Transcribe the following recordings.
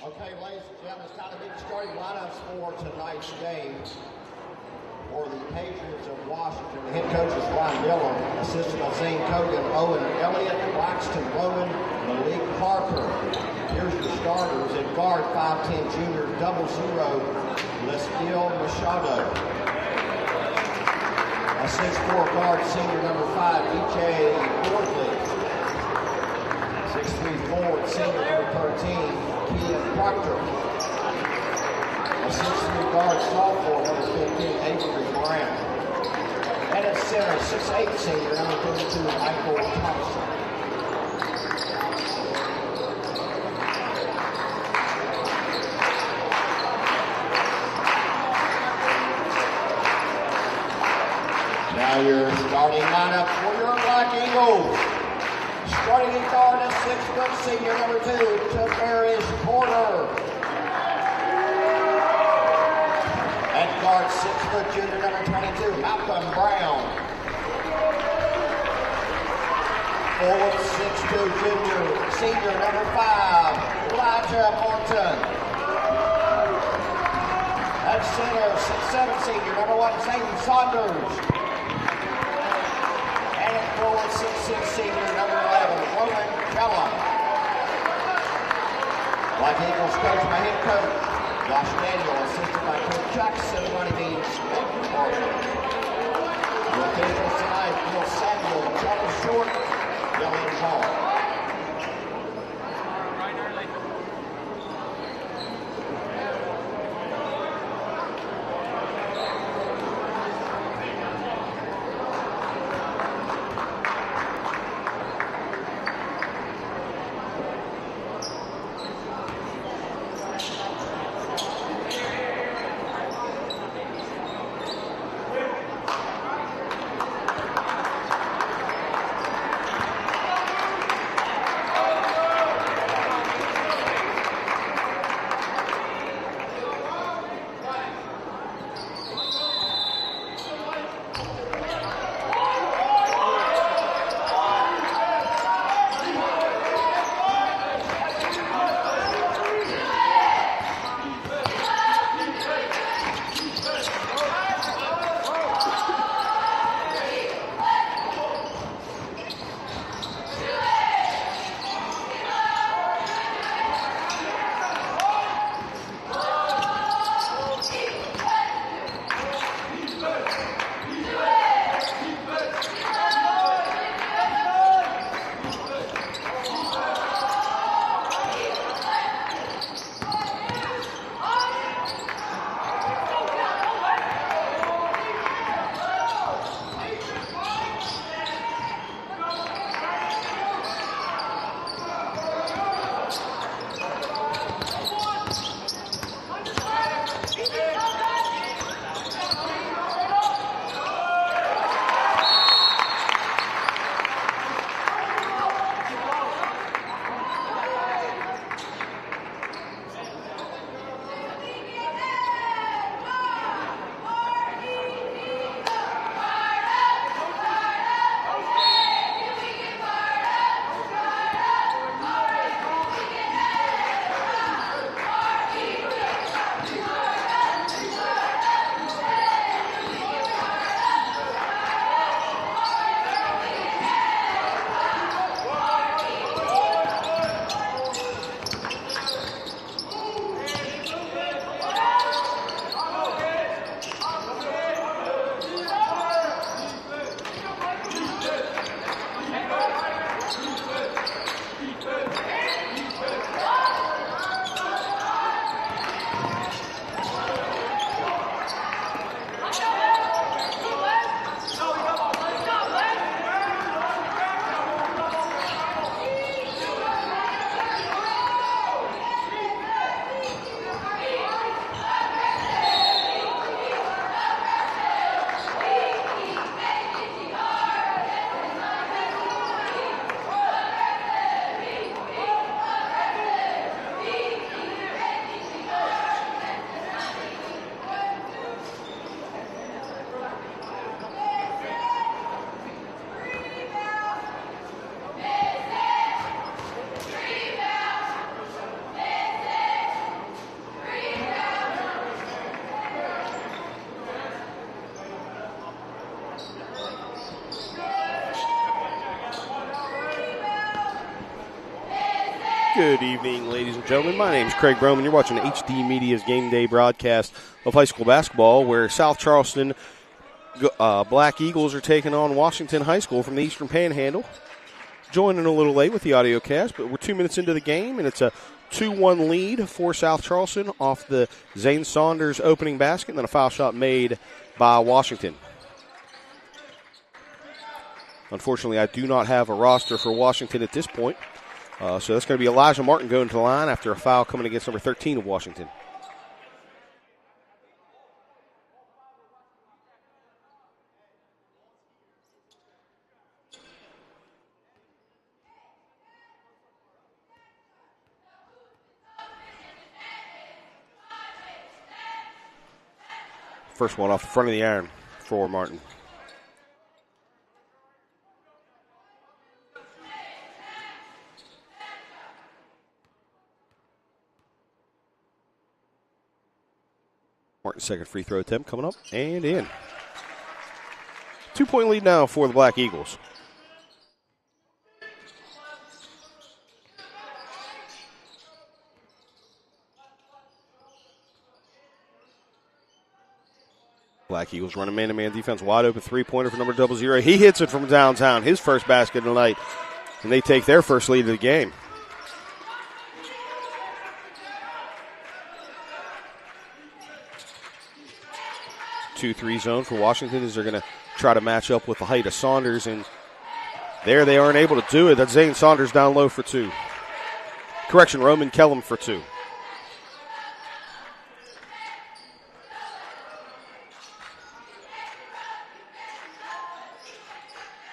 Okay, ladies and gentlemen, it's time to meet the starting lineups for tonight's games. For the Patriots of Washington, the head coach is Ryan Dillon, assistant of Zane Cogan, Owen Elliott, Braxton Roman, Malik Parker. Here's your starters at guard, 5'10" junior, 00, Lesfiel Machado. A 6'4" guard, senior, number 5, E.J. Fordley. 6'3" forward, senior, number 13, Keith Proctor. A 6'3" guard, sophomore, number 15, Avery Brown. And at center, 6'8" senior, number 32, Michael Thompson. Now your starting lineup for your Black Eagles. Starting at guard is 6' senior, number 2, Tavares Porter. At guard, 6' junior, number 22, Malcolm Brown. Forward, 6'2" junior, senior, number 5, Elijah Morton. At center, 6'7" senior, number 1, Zane Saunders. Forward, 6'6" senior, number 11, Roman Kellum. Black Eagles coach by head coach Josh Daniel, assisted by Coach Jackson, running meets Nathan Marshall. Your officials tonight, Will Samuel, Charles Short, Dylan Hall. Good evening, ladies and gentlemen. My name is Craig Broman. You're watching HD Media's Game Day broadcast of high school basketball, where South Charleston Black Eagles are taking on Washington High School from the Eastern Panhandle. Joining a little late with the audio cast, but we're 2 minutes into the game, and it's a 2-1 lead for South Charleston off the Zane Saunders opening basket, and then a foul shot made by Washington. Unfortunately, I do not have a roster for Washington at this point. So that's going to be Elijah Martin going to the line after a foul coming against number 13 of Washington. First one off the front of the iron for Martin. Martin's second free throw attempt coming up and in. 2-point lead now for the Black Eagles. Black Eagles running man-to-man defense. Wide open three-pointer for number 00. He hits it from downtown. His first basket of the night. And they take their first lead of the game. Two-three zone for Washington as they're going to try to match up with the height of Saunders. And there they aren't able to do it. That's Zane Saunders down low for two. Correction, Roman Kellum for two.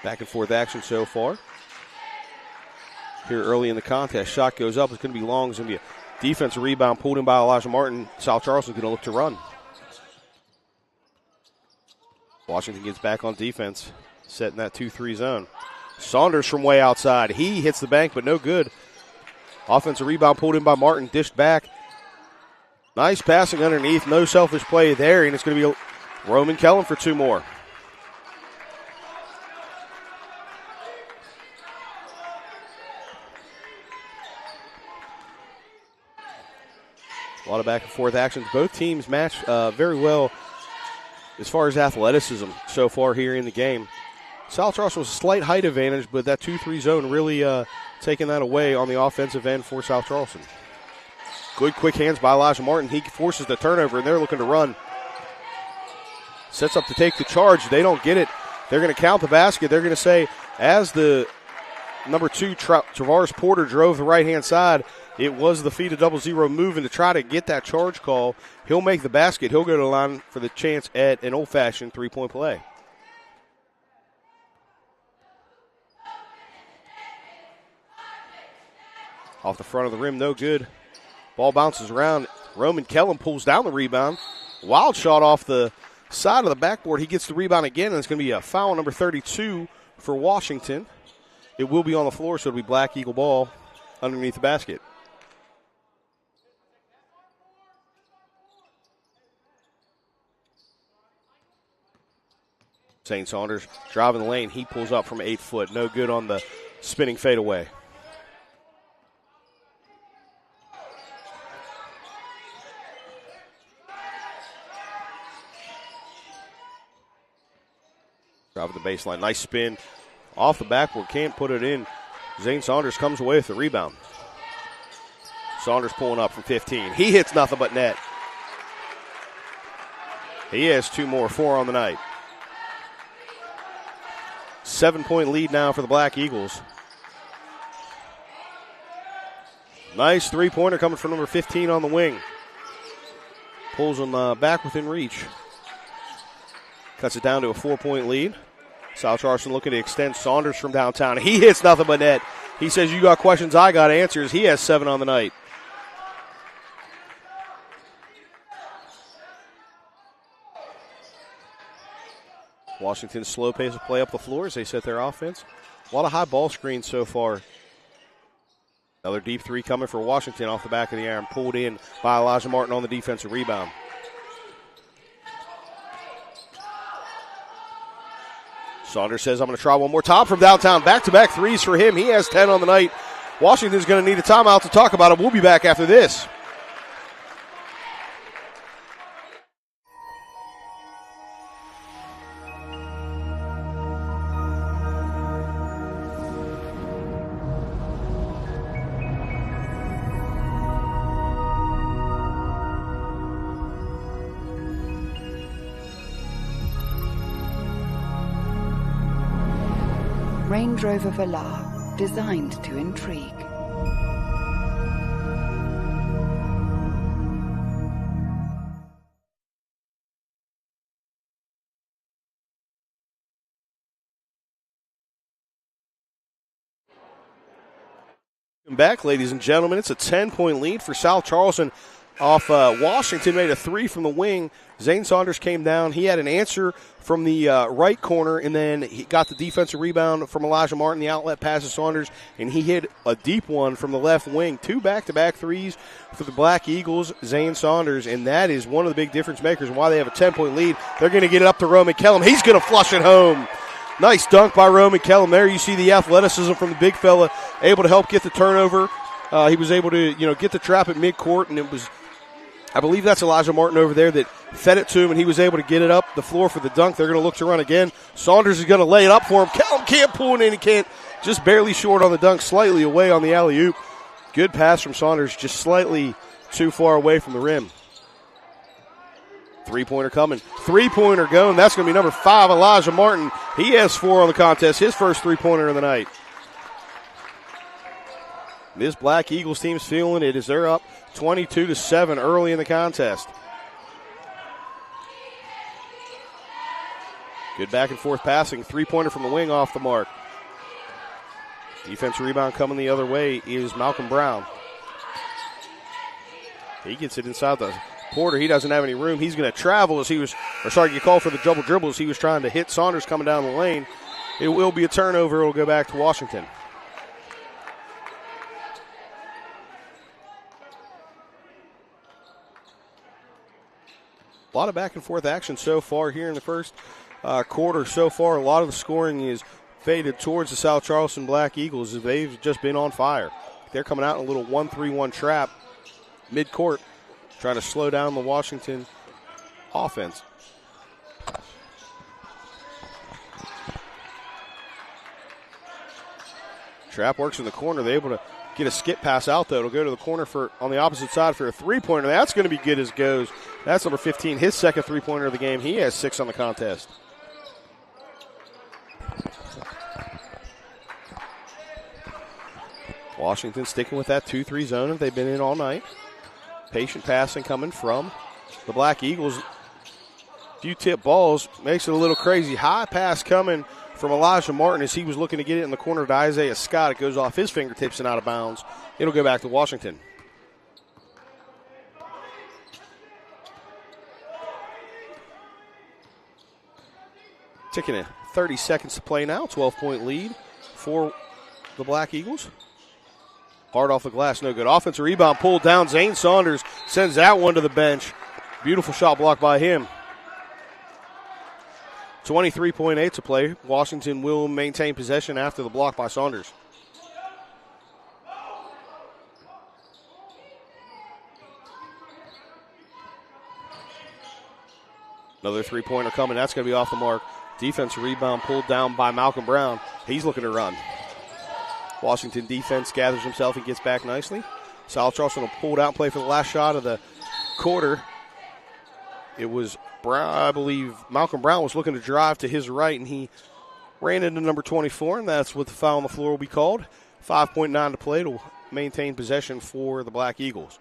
Back and forth action so far. Here early in the contest, shot goes up. It's going to be long. It's going to be a defensive rebound pulled in by Elijah Martin. South Charleston's going to look to run. Washington gets back on defense, setting that 2-3 zone. Saunders from way outside. He hits the bank, but no good. Offensive rebound pulled in by Martin, dished back. Nice passing underneath. No selfish play there, and it's going to be Roman Kellum for two more. A lot of back and forth actions. Both teams match very well as far as athleticism so far here in the game. South Charleston was a slight height advantage, but that 2-3 zone really taking that away on the offensive end for South Charleston. Good quick hands by Elijah Martin. He forces the turnover, and they're looking to run. Sets up to take the charge. They don't get it. They're going to count the basket. They're going to say, as the number 2, Travaris Porter, drove the right-hand side, it was the feet of 00 moving to try to get that charge call. He'll make the basket. He'll go to the line for the chance at an old-fashioned three-point play. Off the front of the rim, no good. Ball bounces around. Roman Kellum pulls down the rebound. Wild shot off the side of the backboard. He gets the rebound again, and it's going to be a foul, number 32 for Washington. It will be on the floor, so it'll be Black Eagle ball underneath the basket. Zane Saunders driving the lane. He pulls up from 8 foot. No good on the spinning fadeaway. Driving the baseline. Nice spin. Off the backboard. Can't put it in. Zane Saunders comes away with the rebound. Saunders pulling up from 15. He hits nothing but net. He has two more, 4 on the night. 7-point lead now for the Black Eagles. Nice three-pointer coming from number 15 on the wing. Pulls him back within reach. Cuts it down to a 4-point lead. South Charleston looking to extend. Saunders from downtown. He hits nothing but net. He says, you got questions, I got answers. He has 7 on the night. Washington's slow pace of play up the floor as they set their offense. A lot of high ball screens so far. Another deep three coming for Washington off the back of the iron. Pulled in by Elijah Martin on the defensive rebound. Saunders says, I'm going to try one more time from downtown. Back-to-back threes for him. He has 10 on the night. Washington's going to need a timeout to talk about it. We'll be back after this. Range Rover Velar, designed to intrigue. Back, ladies and gentlemen, it's a 10-point lead for South Charleston off Washington. Made a three from the wing. Zane Saunders came down. He had an answer from the right corner, and then he got the defensive rebound from Elijah Martin. The outlet pass to Saunders, and he hit a deep one from the left wing. 2 back-to-back threes for the Black Eagles, Zane Saunders, and that is one of the big difference makers and why they have a 10-point lead. They're going to get it up to Roman Kellum. He's going to flush it home. Nice dunk by Roman Kellum. There you see the athleticism from the big fella, able to help get the turnover. He was able to, get the trap at midcourt, and it was, I believe that's Elijah Martin over there that fed it to him, and he was able to get it up the floor for the dunk. They're going to look to run again. Saunders is going to lay it up for him. Kellum can't pull it in. He can't. Just barely short on the dunk, slightly away on the alley-oop. Good pass from Saunders, just slightly too far away from the rim. Three-pointer coming. Three-pointer going. That's going to be number 5, Elijah Martin. He has 4 on the contest, his first three-pointer of the night. This Black Eagles team's feeling it as they're up 22-7 early in the contest. Good back-and-forth passing. Three-pointer from the wing off the mark. Defensive rebound coming the other way is Malcolm Brown. He gets it inside the Porter. He doesn't have any room. He's going to travel as he called for the double dribble as he was trying to hit Saunders coming down the lane. It will be a turnover. It will go back to Washington. A lot of back-and-forth action so far here in the first quarter. So far, a lot of the scoring is faded towards the South Charleston Black Eagles as they've just been on fire. They're coming out in a little 1-3-1 trap mid-court, trying to slow down the Washington offense. Trap works in the corner. They're able to get a skip pass out, though. It'll go to the corner on the opposite side for a three-pointer. That's going to be good as goes. That's number 15, his second three-pointer of the game. He has 6 on the contest. Washington sticking with that 2-3 zone that they've been in all night. Patient passing coming from the Black Eagles. Few tip balls, makes it a little crazy. High pass coming from Elijah Martin as he was looking to get it in the corner to Isaiah Scott. It goes off his fingertips and out of bounds. It'll go back to Washington. Ticking it, 30 seconds to play now. 12-point lead for the Black Eagles. Hard off the glass, no good. Offensive rebound pulled down. Zane Saunders sends that one to the bench. Beautiful shot block by him. 23.8 to play. Washington will maintain possession after the block by Saunders. Another three-pointer coming. That's going to be off the mark. Defensive rebound pulled down by Malcolm Brown. He's looking to run. Washington defense gathers himself and gets back nicely. South Charleston will pull out and play for the last shot of the quarter. It was Brown, I believe Malcolm Brown was looking to drive to his right, and he ran into number 24, and that's what the foul on the floor will be called. 5.9 to play to maintain possession for the Black Eagles.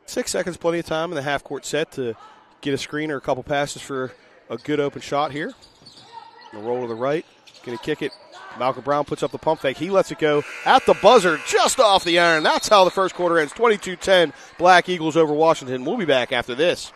6 seconds, plenty of time in the half-court set to get a screen or a couple passes for a good open shot here. The roll to the right, going to kick it. Malcolm Brown puts up the pump fake. He lets it go at the buzzer, just off the iron. That's how the first quarter ends. 22-10, Black Eagles over Washington. We'll be back after this.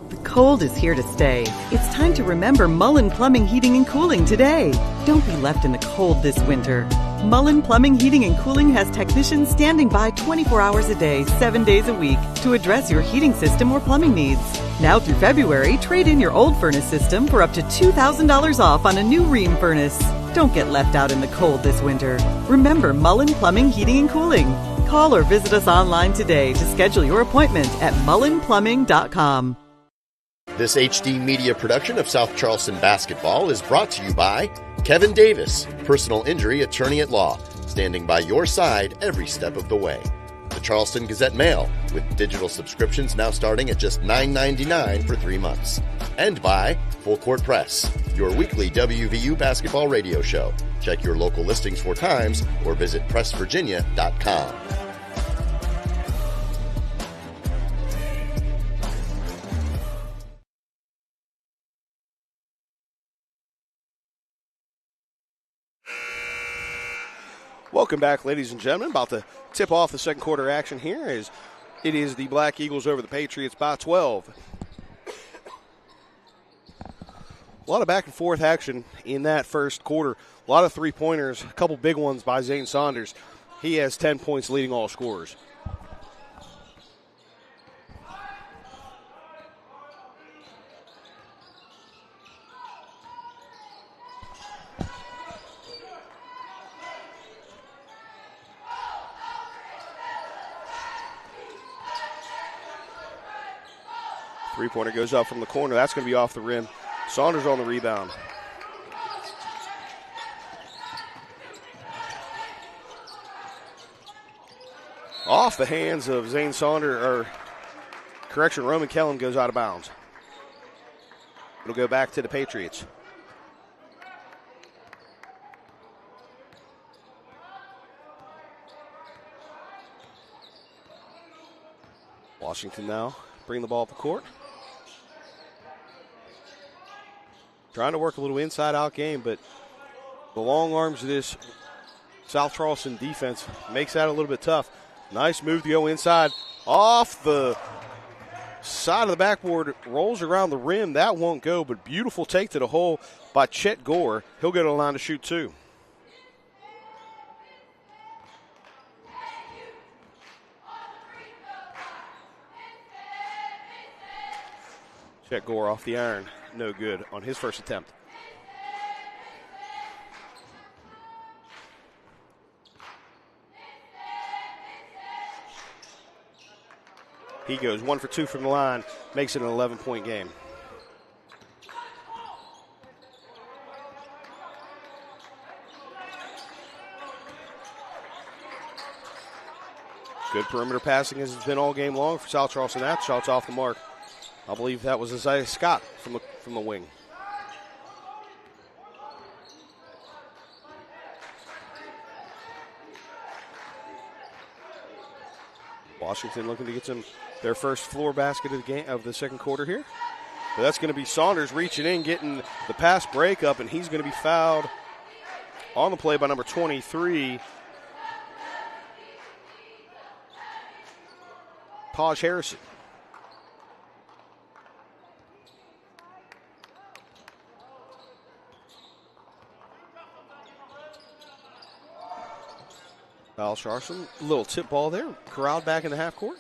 The cold is here to stay. It's time to remember Mullen Plumbing, Heating, and Cooling today. Don't be left in the cold this winter. Mullen Plumbing, Heating, and Cooling has technicians standing by 24 hours a day, 7 days a week to address your heating system or plumbing needs. Now through February, trade in your old furnace system for up to $2,000 off on a new Rheem furnace. Don't get left out in the cold this winter. Remember Mullen Plumbing, Heating, and Cooling. Call or visit us online today to schedule your appointment at mullenplumbing.com. This HD media production of South Charleston basketball is brought to you by Kevin Davis, personal injury attorney at law, standing by your side every step of the way. The Charleston Gazette-Mail, with digital subscriptions now starting at just $9.99 for 3 months. And by Full Court Press, your weekly WVU basketball radio show. Check your local listings for times or visit pressvirginia.com. Welcome back, ladies and gentlemen. About to tip off the second quarter action here as it is the Black Eagles over the Patriots by 12. A lot of back and forth action in that first quarter. A lot of three-pointers, a couple big ones by Zane Saunders. He has 10 points, leading all scorers. Three-pointer goes up from the corner. That's going to be off the rim. Saunders on the rebound. Off the hands of Zane Saunders, Roman Kellum goes out of bounds. It'll go back to the Patriots. Washington now bring the ball up the court. Trying to work a little inside-out game, but the long arms of this South Charleston defense makes that a little bit tough. Nice move to go inside. Off the side of the backboard, rolls around the rim. That won't go, but beautiful take to the hole by Chet Gore. He'll go to the line to shoot two. Chet Gore off the iron. No good on his first attempt. He goes 1 for 2 from the line, makes it an 11-point game. Good perimeter passing as it's been all game long for South Charleston. That shot's off the mark. I believe that was Isaiah Scott from the wing. Washington looking to get their first floor basket of the game of the second quarter here. But that's going to be Saunders reaching in, getting the pass break up, and he's going to be fouled on the play by number 23, Taj Harrison. Val Charleston, little tip ball there, corralled back in the half court.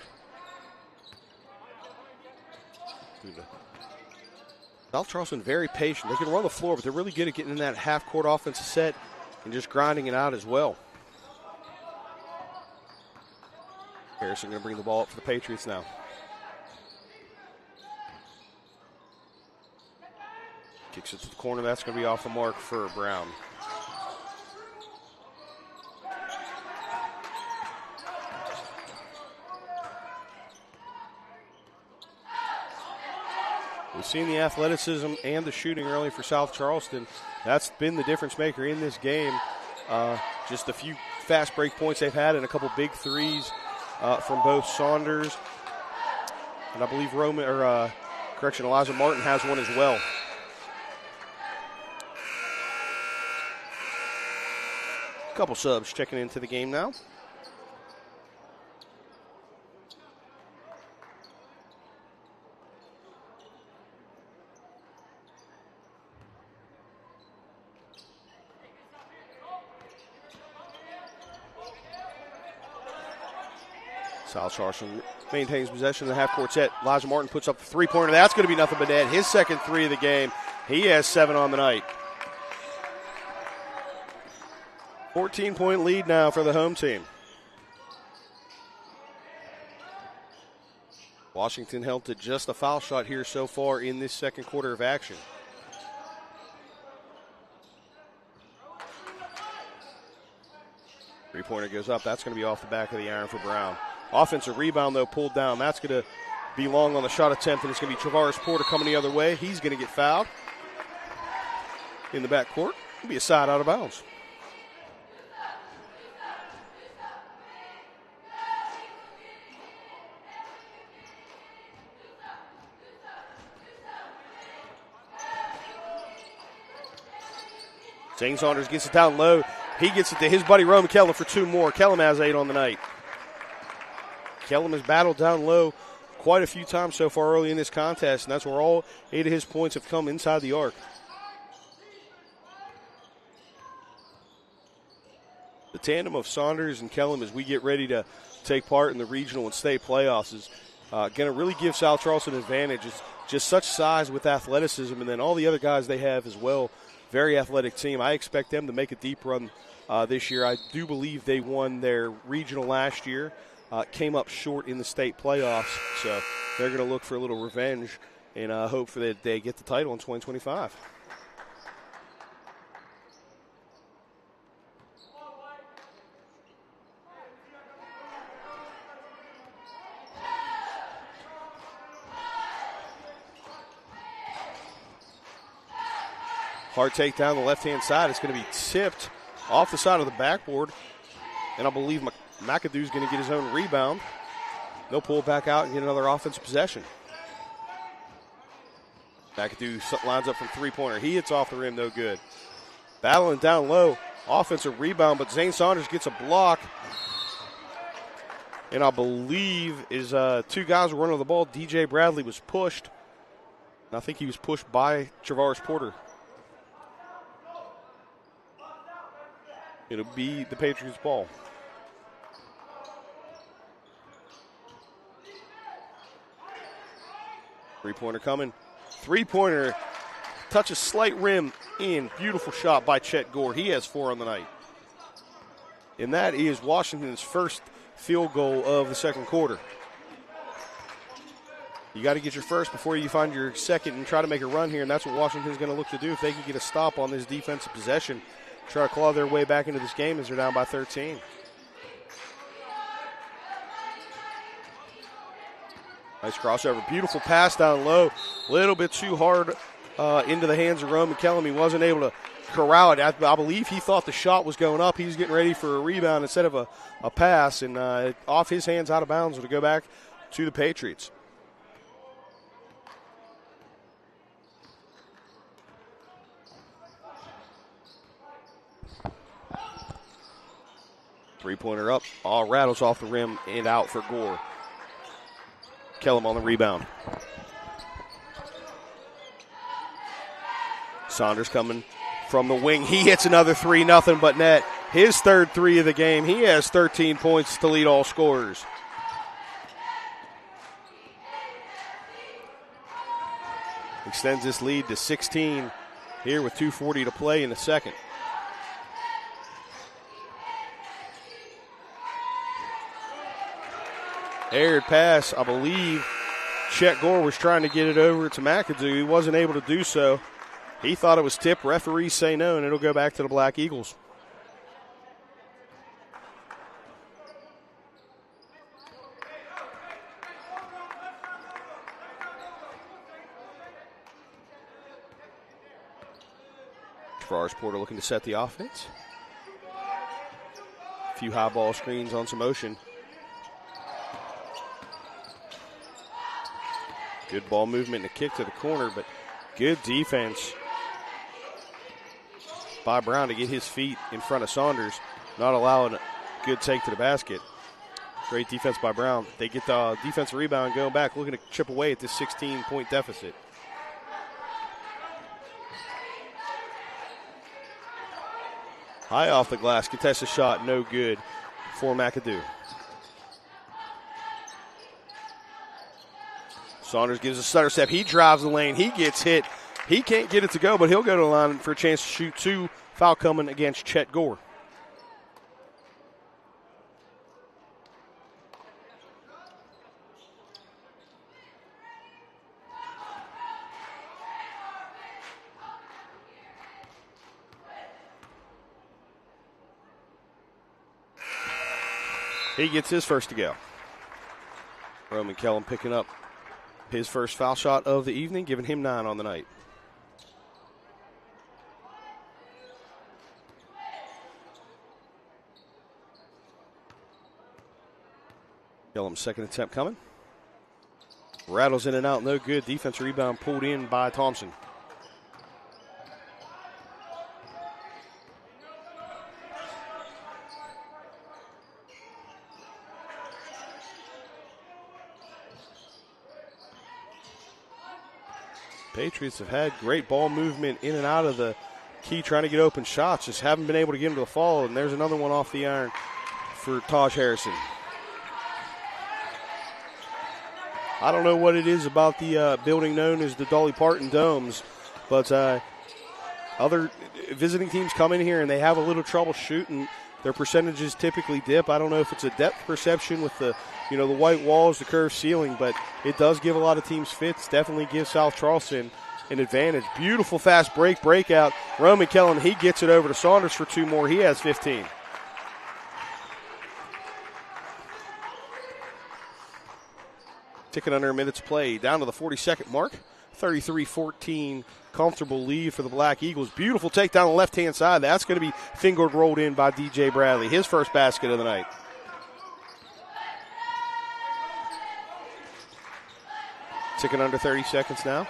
South Charleston very patient. They can run the floor, but they're really good at getting in that half court offensive set and just grinding it out as well. Harrison going to bring the ball up for the Patriots now. Kicks it to the corner. That's going to be off the mark for Brown. We've seen the athleticism and the shooting early for South Charleston. That's been the difference maker in this game. Just a few fast break points they've had and a couple big threes from both Saunders. And I believe Elijah Martin has one as well. A couple subs checking into the game now. South Charleston maintains possession in the half-court set. Elijah Martin puts up the three-pointer. That's going to be nothing but net. His second three of the game. He has 7 on the night. 14-point lead now for the home team. Washington held to just a foul shot here so far in this second quarter of action. Three-pointer goes up. That's going to be off the back of the iron for Brown. Offensive rebound, though, pulled down. That's going to be long on the shot attempt, and it's going to be Travaris Porter coming the other way. He's going to get fouled in the backcourt. It'll be a side out of bounds. Zane Saunders gets it down low. He gets it to his buddy Roman Kellum for 2 more. Kellum has 8 on the night. Kellum has battled down low quite a few times so far early in this contest, and that's where all 8 of his points have come inside the arc. The tandem of Saunders and Kellum as we get ready to take part in the regional and state playoffs is going to really give South Charleston an advantage. It's just such size with athleticism, and then all the other guys they have as well. Very athletic team. I expect them to make a deep run this year. I do believe they won their regional last year, came up short in the state playoffs, so they're going to look for a little revenge and hope for that they get the title in 2025. Hard take down the left-hand side. It's going to be tipped off the side of the backboard. And I believe McAdoo's going to get his own rebound. They'll pull back out and get another offensive possession. McAdoo lines up from three-pointer. He hits off the rim, no good. Battling down low. Offensive rebound, but Zane Saunders gets a block. And I believe is 2 guys were running the ball. DJ Bradley was pushed. And I think he was pushed by Travaris Porter. It'll be the Patriots' ball. Three-pointer coming. Three-pointer touches slight rim in. Beautiful shot by Chet Gore. He has 4 on the night. And that is Washington's first field goal of the second quarter. You got to get your first before you find your second and try to make a run here, and that's what Washington's going to look to do if they can get a stop on this defensive possession. Try to claw their way back into this game as they're down by 13. Nice crossover. Beautiful pass down low. A little bit too hard into the hands of Roman Kellum. He wasn't able to corral it. I believe he thought the shot was going up. He's getting ready for a rebound instead of a pass. And off his hands, out of bounds, to go back to the Patriots. Three-pointer up, all rattles off the rim and out for Gore. Kellum on the rebound. Saunders coming from the wing. He hits another 3, nothing but net. His third 3 of the game. He has 13 points to lead all scorers. Extends this lead to 16 here with 2:40 to play in the second. Aired pass, I believe Chet Gore was trying to get it over to McAdoo. He wasn't able to do so. He thought it was tipped. Referees say no, and it'll go back to the Black Eagles. Travaris Porter looking to set the offense. A few high ball screens on some motion. Good ball movement and a kick to the corner, but good defense by Brown to get his feet in front of Saunders, not allowing a good take to the basket. Great defense by Brown. They get the defensive rebound going back, looking to chip away at this 16-point deficit. High off the glass, contested shot, no good for McAdoo. Saunders gives a stutter step. He drives the lane. He gets hit. He can't get it to go, but he'll go to the line for a chance to shoot 2. Foul coming against Chet Gore. He gets his first to go. Roman Kellum picking up his first foul shot of the evening, giving him 9 on the night. Kellum's second attempt coming. Rattles in and out, no good. Defense rebound pulled in by Thompson. Patriots have had great ball movement in and out of the key, trying to get open shots. Just haven't been able to get them to the fall, and there's another one off the iron for Taj Harrison. I don't know what it is about the building known as the Dolly Parton Domes, but other visiting teams come in here and they have a little trouble shooting. Their percentages typically dip. I don't know if it's a depth perception with the white walls, the curved ceiling, but it does give a lot of teams fits. Definitely gives South Charleston an advantage. Beautiful fast breakout. Roman Kellum, he gets it over to Saunders for 2 more. He has 15. Ticking under a minute's play, down to the 42nd mark. 33-14, comfortable lead for the Black Eagles. Beautiful takedown on the left-hand side. That's going to be fingered, rolled in by DJ Bradley. His first basket of the night. Ticking under 30 seconds now.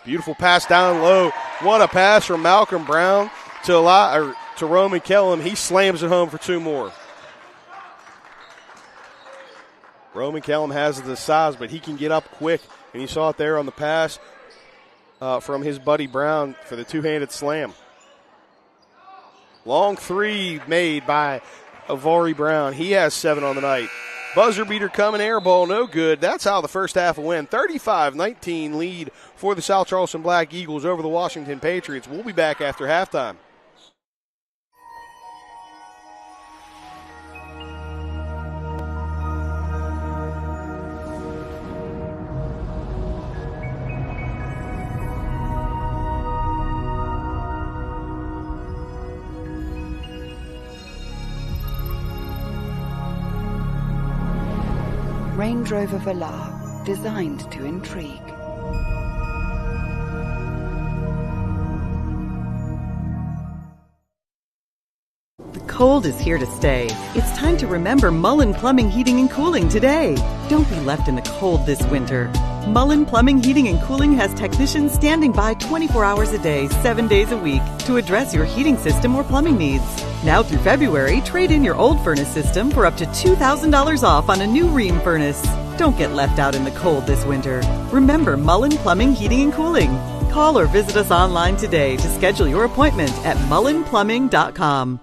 Beautiful pass down low. What a pass from Malcolm Brown to Roman Kellum. He slams it home for 2 more. Roman Kellum has the size, but he can get up quick. And you saw it there on the pass from his buddy Brown for the two-handed slam. Long 3 made by Avari Brown. He has 7 on the night. Buzzer beater coming, air ball, no good. That's how the first half will win. 35-19 lead for the South Charleston Black Eagles over the Washington Patriots. We'll be back after halftime. Range Rover Velar, designed to intrigue. The cold is here to stay. It's time to remember Mullen Plumbing, Heating, and Cooling today. Don't be left in the cold this winter. Mullen Plumbing, Heating, and Cooling has technicians standing by 24 hours a day, 7 days a week to address your heating system or plumbing needs. Now through February, trade in your old furnace system for up to $2,000 off on a new Rheem furnace. Don't get left out in the cold this winter. Remember Mullen Plumbing, Heating, and Cooling. Call or visit us online today to schedule your appointment at mullenplumbing.com.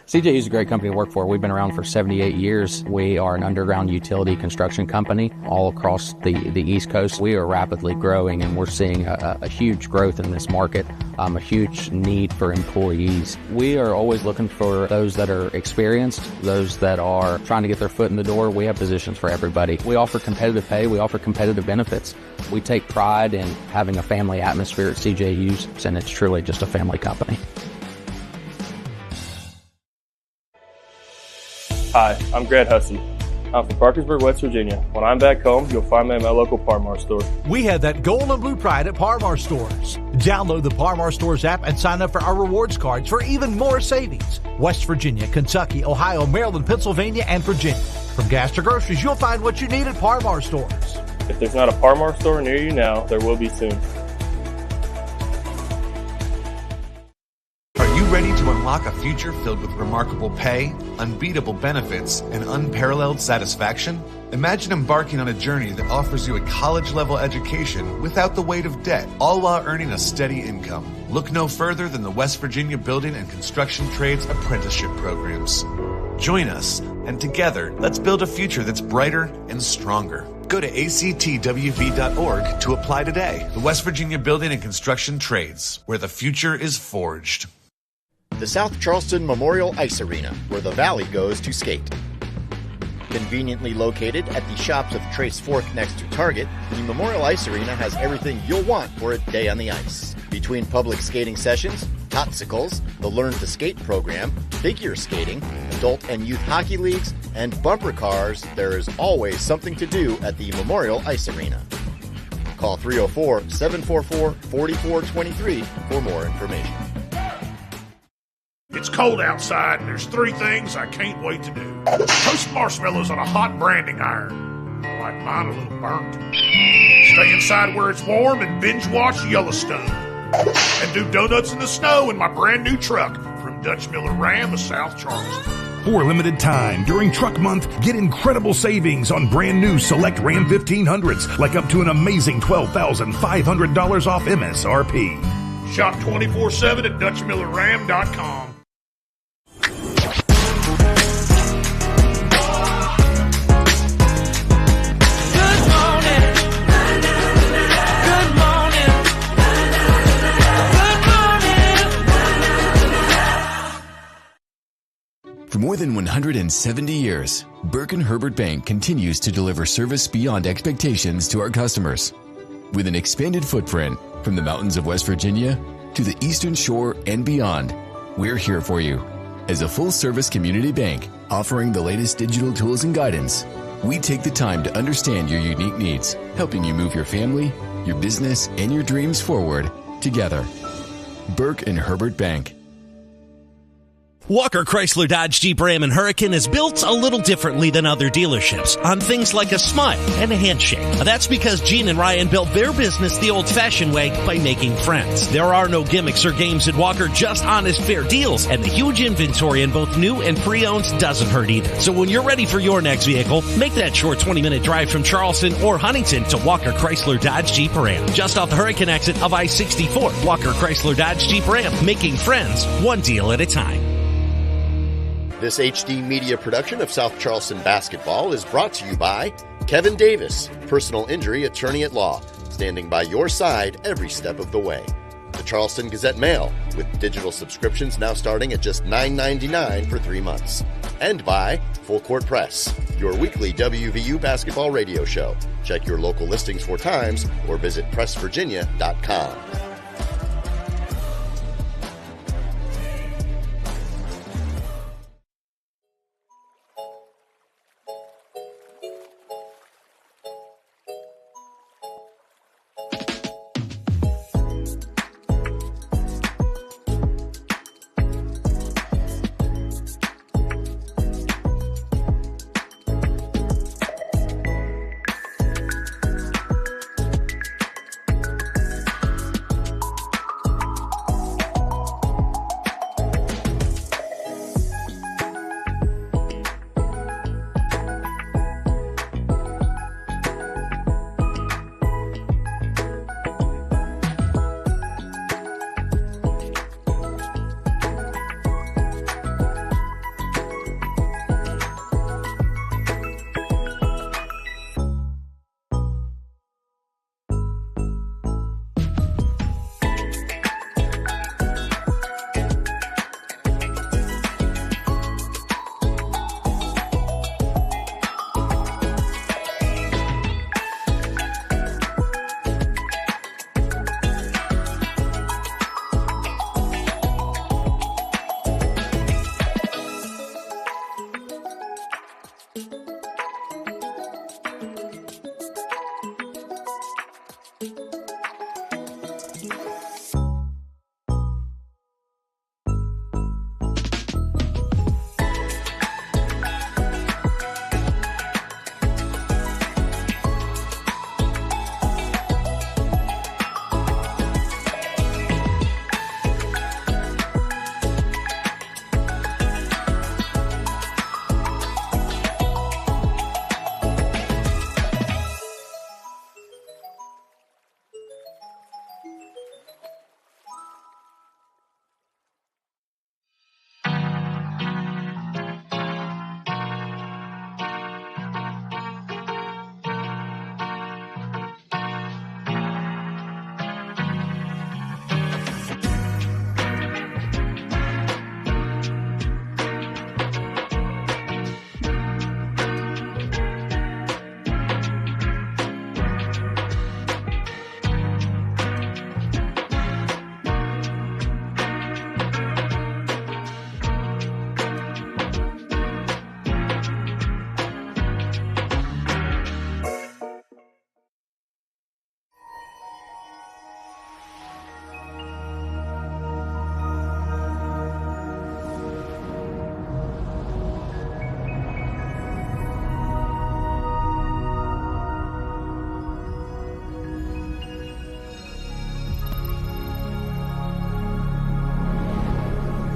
CJU is a great company to work for. We've been around for 78 years. We are an underground utility construction company all across the East Coast. We are rapidly growing, and we're seeing a huge growth in this market, a huge need for employees. We are always looking for those that are experienced, those that are trying to get their foot in the door. We have positions for everybody. We offer competitive pay. We offer competitive benefits. We take pride in having a family atmosphere at CJU's, and it's truly just a family company. Hi, I'm Grant Husson. I'm from Parkersburg, West Virginia. When I'm back home, you'll find me at my local Par-Mar store. We have that gold and blue pride at Par-Mar stores. Download the Par-Mar stores app and sign up for our rewards cards for even more savings. West Virginia, Kentucky, Ohio, Maryland, Pennsylvania, and Virginia. From gas to groceries, you'll find what you need at Par-Mar stores. If there's not a Par-Mar store near you now, there will be soon. Are you ready to unlock a future filled with remarkable pay, unbeatable benefits, and unparalleled satisfaction? Imagine embarking on a journey that offers you a college-level education without the weight of debt, all while earning a steady income. Look no further than the West Virginia Building and Construction Trades Apprenticeship Programs. Join us, and together, let's build a future that's brighter and stronger. Go to actwv.org to apply today. The West Virginia Building and Construction Trades, where the future is forged. the South Charleston Memorial Ice Arena, where the Valley goes to skate. Conveniently located at the shops of Trace Fork next to Target, the Memorial Ice Arena has everything you'll want for a day on the ice. Between public skating sessions, totsicles, the Learn to Skate program, figure skating, adult and youth hockey leagues, and bumper cars, there is always something to do at the Memorial Ice Arena. Call 304-744-4423 for more information. It's cold outside, and there's 3 things I can't wait to do. Toast marshmallows on a hot branding iron. I like mine a little burnt. Stay inside where it's warm and binge watch Yellowstone. And do donuts in the snow in my brand new truck from Dutch Miller Ram of South Charleston. For a limited time, during Truck Month, get incredible savings on brand new select Ram 1500s, like up to an amazing $12,500 off MSRP. Shop 24/7 at DutchMillerRam.com. For more than 170 years, Burke & Herbert Bank continues to deliver service beyond expectations to our customers. With an expanded footprint from the mountains of West Virginia to the Eastern Shore and beyond, we're here for you. As a full-service community bank offering the latest digital tools and guidance, we take the time to understand your unique needs, helping you move your family, your business, and your dreams forward together. Burke & Herbert Bank. Walker Chrysler Dodge Jeep Ram and Hurricane is built a little differently than other dealerships on things like a smile and a handshake. That's because Gene and Ryan built their business the old-fashioned way by making friends. There are no gimmicks or games at Walker, just honest, fair deals, and the huge inventory in both new and pre-owned doesn't hurt either. So when you're ready for your next vehicle, make that short 20-minute drive from Charleston or Huntington to Walker Chrysler Dodge Jeep Ram. Just off the Hurricane exit of I-64, Walker Chrysler Dodge Jeep Ram, making friends one deal at a time. This HD media production of South Charleston basketball is brought to you by Kevin Davis, personal injury attorney at law, standing by your side every step of the way. The Charleston Gazette-Mail, with digital subscriptions now starting at just $9.99 for 3 months. And by Full Court Press, your weekly WVU basketball radio show. Check your local listings for times or visit pressvirginia.com.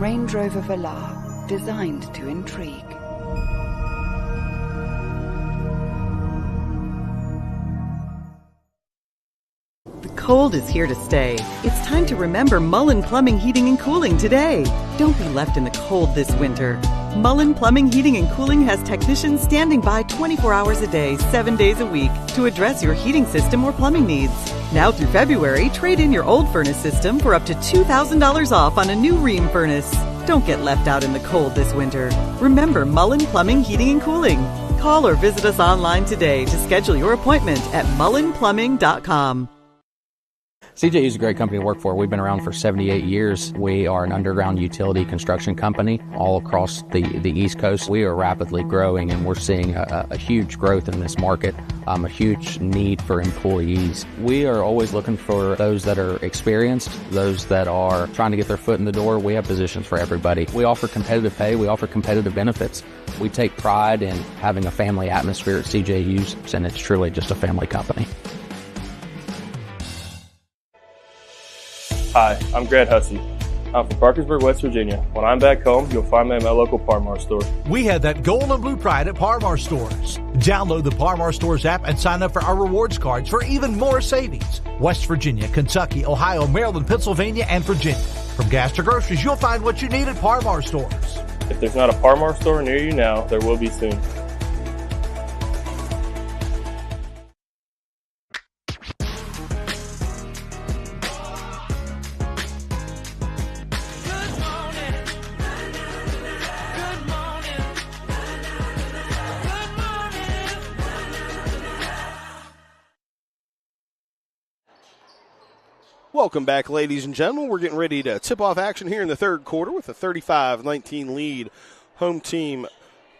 Range Rover Velar, designed to intrigue. The cold is here to stay. It's time to remember Mullen Plumbing, Heating, and Cooling today. Don't be left in the cold this winter. Mullen Plumbing, Heating, and Cooling has technicians standing by 24 hours a day, 7 days a week to address your heating system or plumbing needs. Now through February, trade in your old furnace system for up to $2,000 off on a new Rheem furnace. Don't get left out in the cold this winter. Remember Mullen Plumbing, Heating, and Cooling. Call or visit us online today to schedule your appointment at mullenplumbing.com. CJU is a great company to work for. We've been around for 78 years. We are an underground utility construction company all across the East Coast. We are rapidly growing, and we're seeing a huge growth in this market, a huge need for employees. We are always looking for those that are experienced, those that are trying to get their foot in the door. We have positions for everybody. We offer competitive pay. We offer competitive benefits. We take pride in having a family atmosphere at CJU's, and it's truly just a family company. Hi, I'm Grant Hudson. I'm from Parkersburg, West Virginia. When I'm back home, you'll find me at my local Par-Mar store. We have that gold and blue pride at Par-Mar stores. Download the Par-Mar stores app and sign up for our rewards cards for even more savings. West Virginia, Kentucky, Ohio, Maryland, Pennsylvania, and Virginia. From gas to groceries, you'll find what you need at Par-Mar stores. If there's not a Par-Mar store near you now, there will be soon. Welcome back, ladies and gentlemen. We're getting ready to tip off action here in the third quarter with a 35-19 lead. Home team,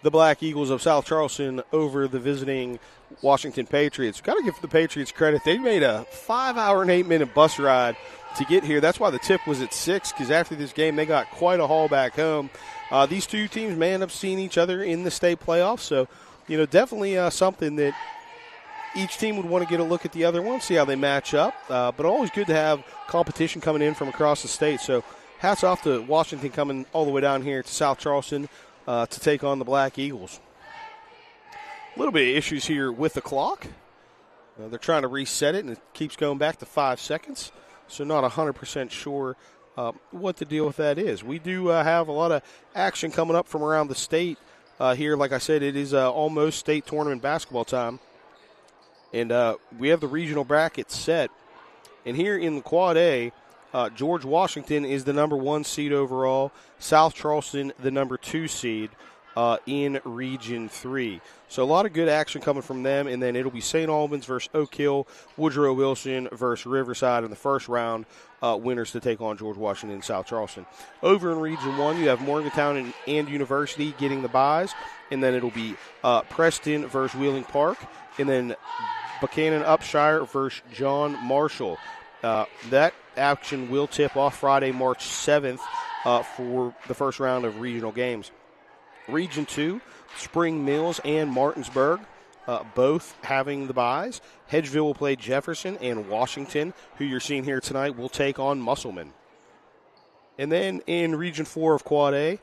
the Black Eagles of South Charleston, over the visiting Washington Patriots. Got to give the Patriots credit. They made a 5-hour and 8-minute bus ride to get here. That's why the tip was at 6, because after this game they got quite a haul back home. These two teams may end up seeing each other in the state playoffs, so definitely something that each team would want to get a look at the other one, see how they match up. But always good to have competition coming in from across the state. So hats off to Washington coming all the way down here to South Charleston to take on the Black Eagles. A little bit of issues here with the clock. They're trying to reset it, and it keeps going back to 5 seconds. So not 100% sure what the deal with that is. We do have a lot of action coming up from around the state here. Like I said, it is almost state tournament basketball time. And we have the regional bracket set. And here in the Quad A, George Washington is the number 1 seed overall. South Charleston, the number 2 seed in Region 3. So a lot of good action coming from them. And then it'll be St. Albans versus Oak Hill, Woodrow Wilson versus Riverside in the first round. Winners to take on George Washington and South Charleston. Over in Region 1, you have Morgantown and University getting the byes. And then it'll be Preston versus Wheeling Park. And then Buchanan Upshire versus John Marshall. That action will tip off Friday, March 7th for the first round of regional games. Region 2, Spring Mills and Martinsburg, both having the byes. Hedgeville will play Jefferson, and Washington, who you're seeing here tonight, will take on Musselman. And then in Region 4 of Quad A,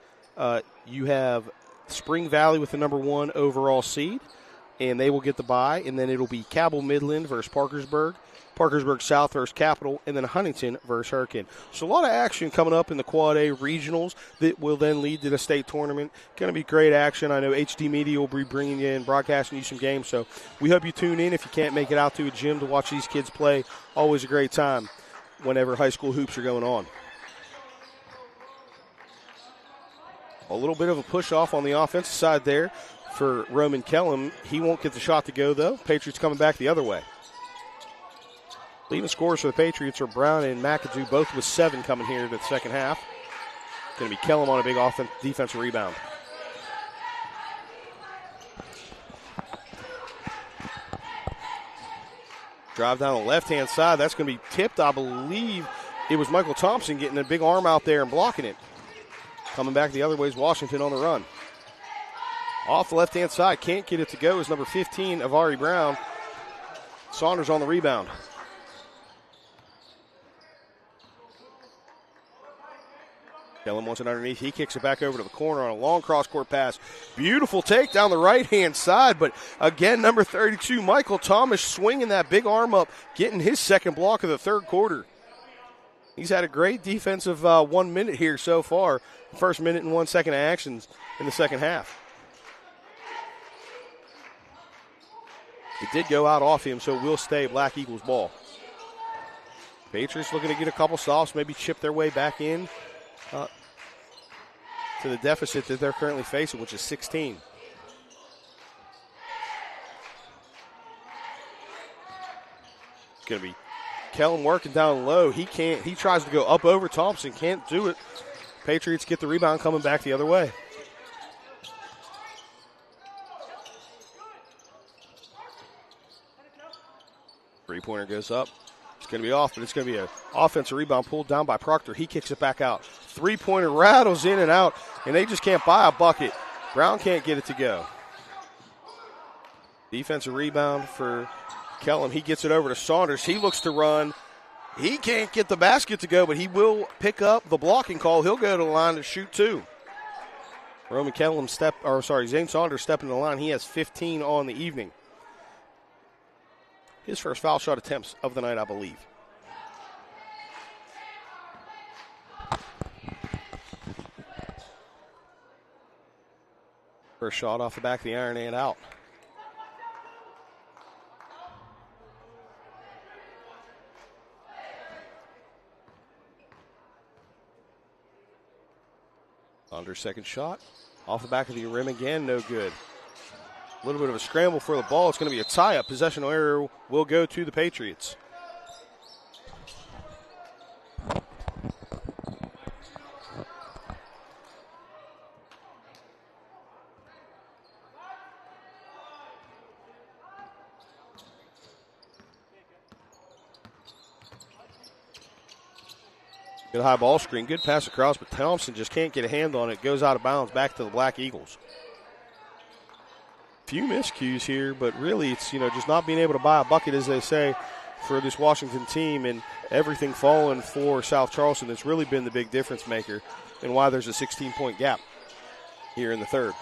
you have Spring Valley with the number 1 overall seed, and they will get the bye. And then it'll be Cabell Midland versus Parkersburg, Parkersburg South versus Capital, and then Huntington versus Hurricane. So a lot of action coming up in the Quad A regionals that will then lead to the state tournament. Going to be great action. I know HD Media will be bringing you in, broadcasting you some games. So we hope you tune in if you can't make it out to a gym to watch these kids play. Always a great time whenever high school hoops are going on. A little bit of a push-off on the offensive side there for Roman Kellum. He won't get the shot to go, though. Patriots coming back the other way. Leading scorers for the Patriots are Brown and McAdoo, both with 7 coming here to the second half. Going to be Kellum on a big defensive rebound. Drive down the left-hand side. That's going to be tipped. I believe it was Michael Thompson getting a big arm out there and blocking it. Coming back the other way is Washington on the run. Off the left-hand side, can't get it to go is number 15, Avari Brown. Saunders on the rebound. Kellum wants it underneath. He kicks it back over to the corner on a long cross-court pass. Beautiful take down the right-hand side, but again, number 32, Michael Thomas, swinging that big arm up, getting his second block of the third quarter. He's had a great defensive 1 minute here so far. First minute and 1 second of actions in the second half. It did go out off him, so it will stay Black Eagles ball. Patriots looking to get a couple stops, maybe chip their way back in to the deficit that they're currently facing, which is 16. It's going to be Kellum working down low. He tries to go up over Thompson, can't do it. Patriots get the rebound coming back the other way. Three-pointer goes up. It's going to be off, but it's going to be an offensive rebound pulled down by Proctor. He kicks it back out. Three-pointer rattles in and out, and they just can't buy a bucket. Brown can't get it to go. Defensive rebound for Kellum. He gets it over to Saunders. He looks to run. He can't get the basket to go, but he will pick up the blocking call. He'll go to the line to shoot two. Zane Saunders stepping to the line. He has 15 on the evening. His first foul shot attempts of the night, I believe. First shot off the back of the iron and out. Saunders' second shot. Off the back of the rim again, no good. A little bit of a scramble for the ball. It's going to be a tie-up. Possession error will go to the Patriots. Good high ball screen. Good pass across, but Thompson just can't get a hand on it. Goes out of bounds back to the Black Eagles. Few miscues here, but really it's, just not being able to buy a bucket, as they say, for this Washington team, and everything falling for South Charleston. That's really been the big difference maker and why there's a 16-point gap here in the third.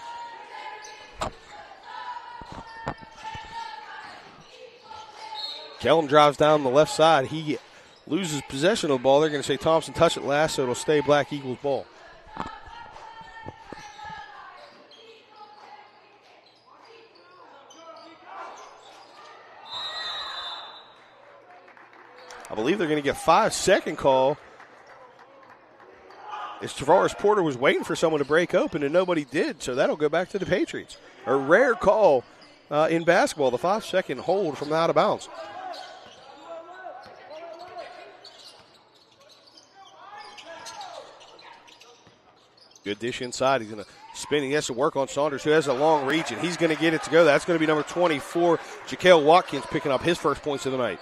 Kellum drives down the left side. He loses possession of the ball. They're going to say Thompson touched it last, so it'll stay Black Eagles ball. I believe they're going to get 5-second call. As Tavares Porter was waiting for someone to break open, and nobody did, so that'll go back to the Patriots. A rare call in basketball, the 5-second hold from out of bounds. Good dish inside. He's going to spin. He has to work on Saunders, who has a long reach, and he's going to get it to go. That's going to be number 24, Jaquel Watkins, picking up his first points of the night.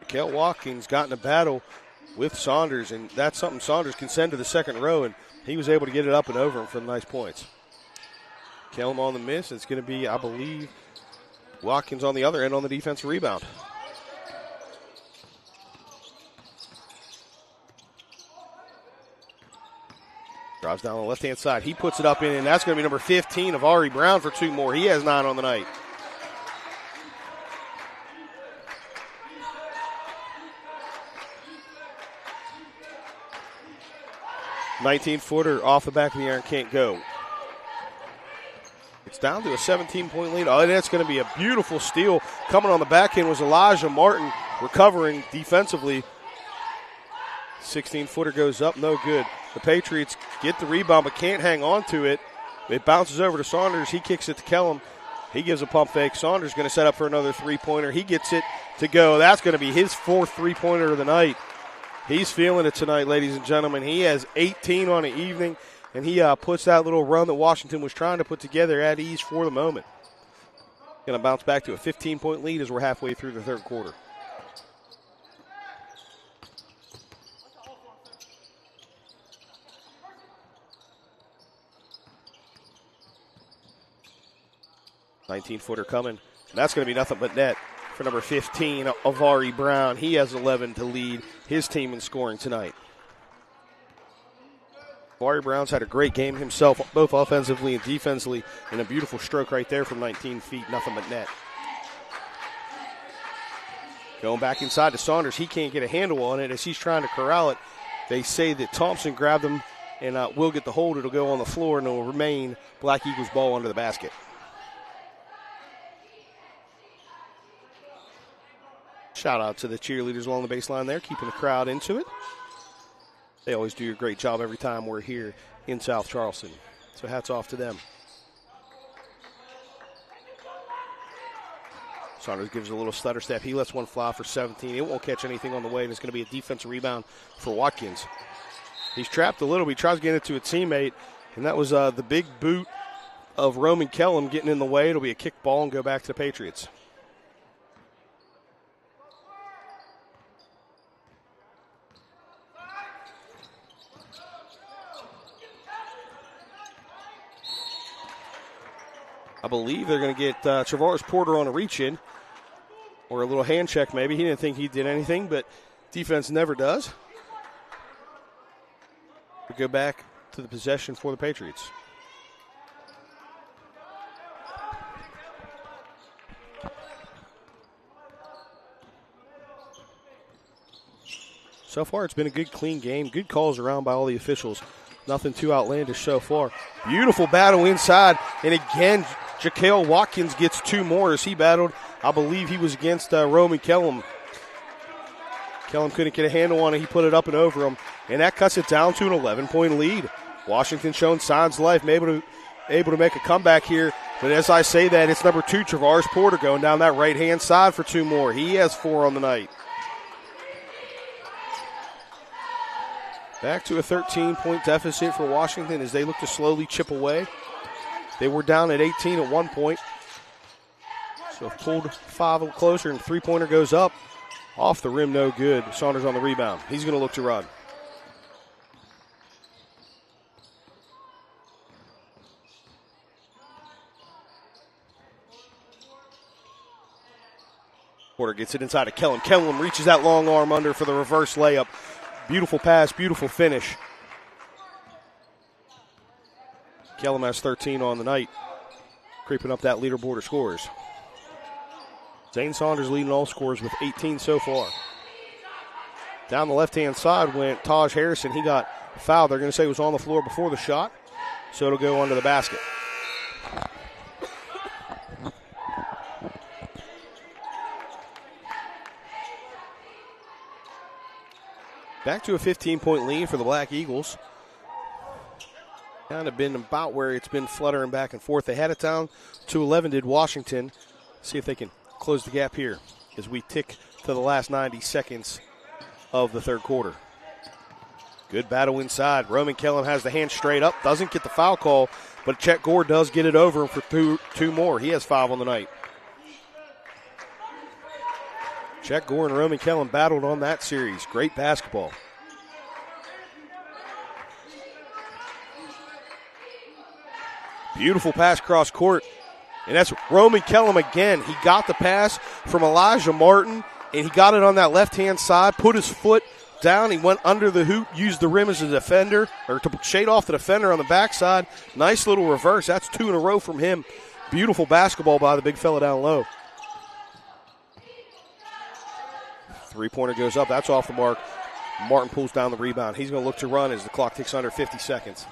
Jaquel Watkins got in a battle with Saunders, and that's something Saunders can send to the second row, and he was able to get it up and over him for the nice points. Kellum on the miss. It's going to be, I believe, Watkins on the other end on the defensive rebound. Drives down the left-hand side. He puts it up in, and that's going to be number 15 of Ari Brown for two more. He has 9 on the night. off the back of the iron, can't go. It's down to a 17-point lead. Oh, and that's going to be a beautiful steal. Coming on the back end was Elijah Martin, recovering defensively. 16-footer goes up, no good. The Patriots get the rebound but can't hang on to it. It bounces over to Saunders. He kicks it to Kellum. He gives a pump fake. Saunders going to set up for another three-pointer. He gets it to go. That's going to be his 4th three-pointer of the night. He's feeling it tonight, ladies and gentlemen. He has 18 on the evening, and he puts that little run that Washington was trying to put together at ease for the moment. Going to bounce back to a 15-point lead as we're halfway through the third quarter. .19-footer coming. And that's going to be nothing but net for number 15, Avari Brown. He has 11 to lead his team in scoring tonight. Avari Brown's had a great game himself, both offensively and defensively, and a beautiful stroke right there from 19 feet, nothing but net. Going back inside to Saunders. He can't get a handle on it as he's trying to corral it. They say that Thompson grabbed him and will get the hold. It'll go on the floor, and it will remain Black Eagles ball under the basket. Shout out to the cheerleaders along the baseline there, keeping the crowd into it. They always do a great job every time we're here in South Charleston. So hats off to them. Saunders gives a little stutter step. He lets one fly for 17. It won't catch anything on the way, and it's going to be a defensive rebound for Watkins. He's trapped a little bit. He tries to get it to a teammate, and that was the big boot of Roman Kellum getting in the way. It'll be a kick ball and go back to the Patriots. I believe they're going to get Travaris Porter on a reach-in or a little hand check maybe. He didn't think he did anything, but defense never does. We go back to the possession for the Patriots. So far, it's been a good, clean game. Good calls around by all the officials. Nothing too outlandish so far. Beautiful battle inside. And again, Jaquel Watkins gets two more as he battled. I believe he was against Roman Kellum. Kellum couldn't get a handle on it. He put it up and over him. And that cuts it down to an 11-point lead. Washington showing signs of life, able to make a comeback here. But as I say that, it's number 2, Travaris Porter, going down that right-hand side for 2 more. He has 4 on the night. Back to a 13-point deficit for Washington as they look to slowly chip away. They were down at 18 at one point. So pulled 5 a little closer, and three-pointer goes up. Off the rim, no good. Saunders on the rebound. He's going to look to run. Porter gets it inside of Kellum. Kellum reaches that long arm under for the reverse layup. Beautiful pass, beautiful finish. Kellum has 13 on the night, creeping up that leaderboard of scores. Zane Saunders leading all scorers with 18 so far. Down the left-hand side went Taj Harrison. He got fouled. They're going to say it was on the floor before the shot, so it'll go under the basket. Back to a 15-point lead for the Black Eagles. Kind of been about where it's been fluttering back and forth. They had it down to 11, did Washington. See if they can close the gap here as we tick to the last 90 seconds of the third quarter. Good battle inside. Roman Kellum has the hand straight up. Doesn't get the foul call, but Chet Gore does get it over him for two more. He has 5 on the night. Chet Gore and Roman Kellum battled on that series. Great basketball. Beautiful pass cross court. And that's Roman Kellum again. He got the pass from Elijah Martin, and he got it on that left-hand side, put his foot down. He went under the hoop, used the rim as a defender, or to shade off the defender on the backside. Nice little reverse. That's 2 in a row from him. Beautiful basketball by the big fella down low. Three-pointer goes up. That's off the mark. Martin pulls down the rebound. He's going to look to run as the clock ticks under 50 seconds.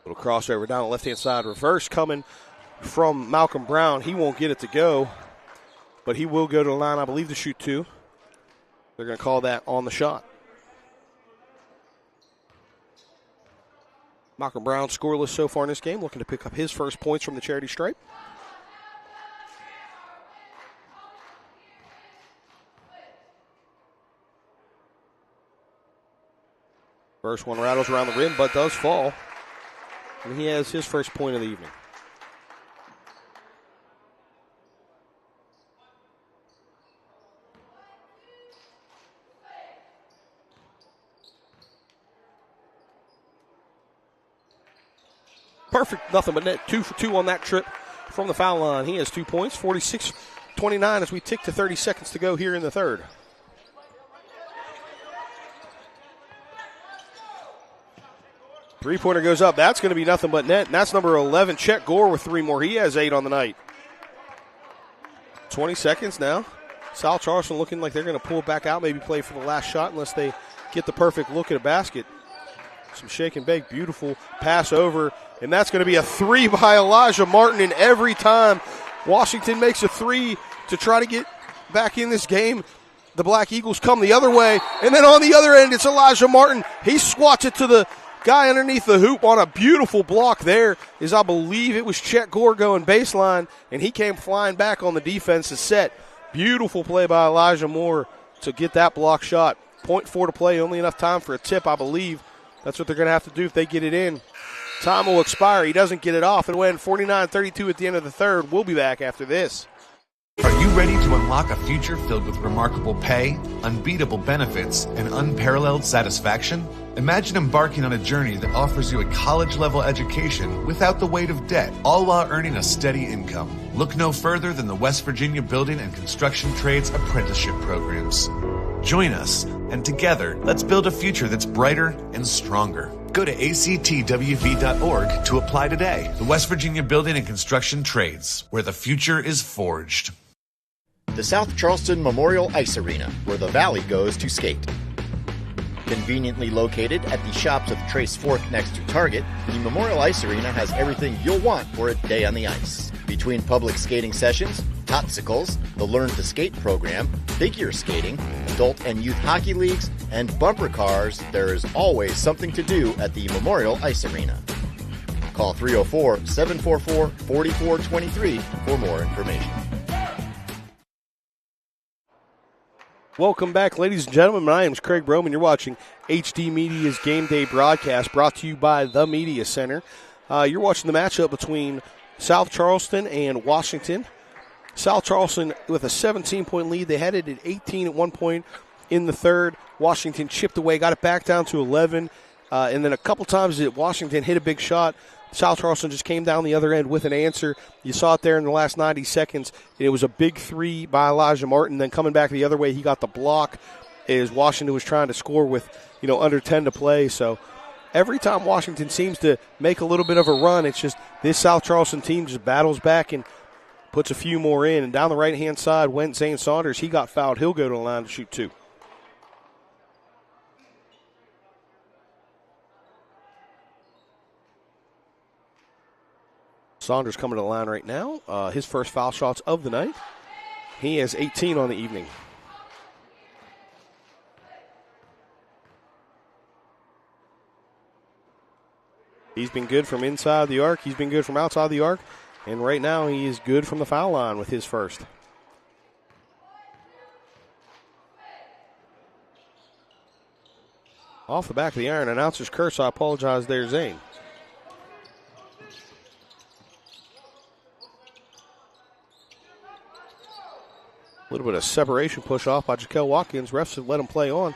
Little crossover down the left-hand side. Reverse coming from Malcolm Brown. He won't get it to go, but he will go to the line, I believe, to shoot 2. They're going to call that on the shot. Malcolm Brown scoreless so far in this game, looking to pick up his first points from the charity stripe. First one rattles around the rim, but does fall. And he has his first point of the evening. Perfect, nothing but net. 2 for 2 on that trip from the foul line. He has 2 points, 46-29 as we tick to 30 seconds to go here in the third. Three-pointer goes up. That's going to be nothing but net, and that's number 11, Chet Gore, with 3 more. He has 8 on the night. 20 seconds now. South Charleston looking like they're going to pull it back out, maybe play for the last shot unless they get the perfect look at a basket. Some shake and bake, beautiful pass over, and that's going to be a 3 by Elijah Martin. And every time Washington makes a 3 to try to get back in this game, the Black Eagles come the other way. And then on the other end, it's Elijah Martin. He swats it to the guy underneath the hoop on a beautiful block there. Is I believe it was Chet Gore going baseline, and he came flying back on the defensive set. Beautiful play by Elijah Moore to get that block shot. 0.4 to play, only enough time for a tip, I believe. That's what they're going to have to do if they get it in. Time will expire. He doesn't get it off. It went 49-32 at the end of the third. We'll be back after this. Are you ready to unlock a future filled with remarkable pay, unbeatable benefits, and unparalleled satisfaction? Imagine embarking on a journey that offers you a college-level education without the weight of debt, all while earning a steady income. Look no further than the West Virginia Building and Construction Trades Apprenticeship Programs. Join us, and together, let's build a future that's brighter and stronger. Go to actwv.org to apply today. The West Virginia Building and Construction Trades, where the future is forged. The South Charleston Memorial Ice Arena, where the Valley goes to skate. Conveniently located at the shops of Trace Fork next to Target, the Memorial Ice Arena has everything you'll want for a day on the ice. Between public skating sessions, Totsicles, the Learn to Skate program, figure skating, adult and youth hockey leagues, and bumper cars, there is always something to do at the Memorial Ice Arena. Call 304-744-4423 for more information. Welcome back, ladies and gentlemen. My name is Craig Broman. You're watching HD Media's Game Day broadcast brought to you by the Media Center. You're watching the matchup between South Charleston and Washington. South Charleston with a 17-point lead. They had it at 18 at one point in the third. Washington chipped away, got it back down to 11. And then a couple times that Washington hit a big shot, South Charleston just came down the other end with an answer. You saw it there in the last 90 seconds. It was a big 3 by Elijah Martin. Then coming back the other way, he got the block as Washington was trying to score with, under 10 to play. So every time Washington seems to make a little bit of a run, it's just this South Charleston team just battles back and puts a few more in. And down the right-hand side went Zane Saunders. He got fouled. He'll go to the line to shoot 2. Saunders coming to the line right now. His first foul shots of the night. He has 18 on the evening. He's been good from inside the arc. He's been good from outside the arc. And right now he is good from the foul line with his first. Off the back of the iron. Announcer's curse. I apologize there, Zane. A little bit of separation push off by Jaquel Watkins. Refs have let him play on.